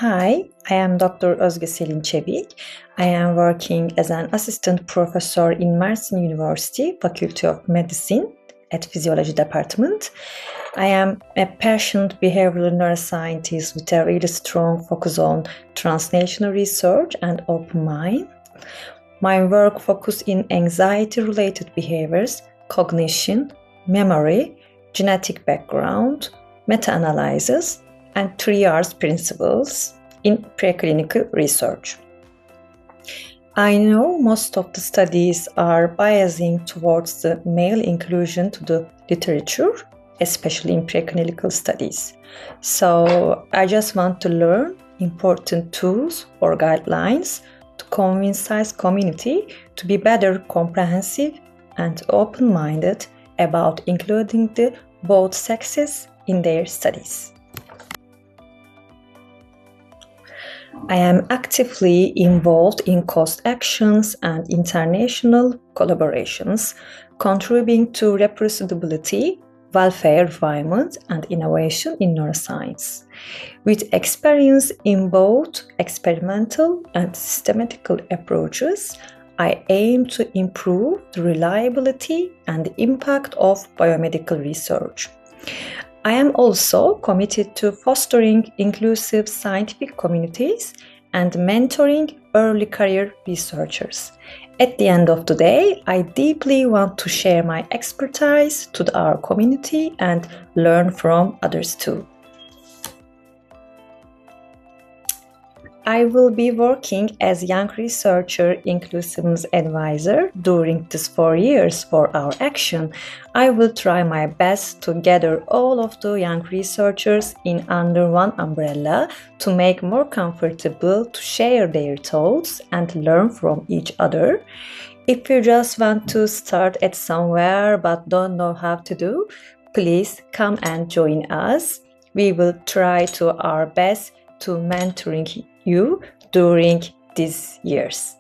Hi, I am Dr. Özge Selin Çevik. I am working as an assistant professor in Mersin University, Faculty of Medicine at Physiology Department. I am a passionate behavioral neuroscientist with a really strong focus on translational research and open mind. My work focuses in anxiety-related behaviors, cognition, memory, genetic background, meta-analyses, and 3Rs principles in preclinical research. I know most of the studies are biasing towards the male inclusion to the literature, especially in preclinical studies. So I just want to learn important tools or guidelines to convince science community to be better comprehensive and open-minded about including the both sexes in their studies. I am actively involved in COST actions and international collaborations, contributing to reproducibility, welfare, refinement, and innovation in neuroscience. With experience in both experimental and systematical approaches, I aim to improve the reliability and the impact of biomedical research. I am also committed to fostering inclusive scientific communities and mentoring early career researchers. At the end of the day, I deeply want to share my expertise to our community and learn from others too. I will be working as Young Researcher Inclusiveness Advisor during these 4 years for our action. I will try my best to gather all of the young researchers in under one umbrella to make more comfortable to share their thoughts and learn from each other. If you just want to start at somewhere but don't know how to do, please come and join us. We will try to our best to mentoring you during these years.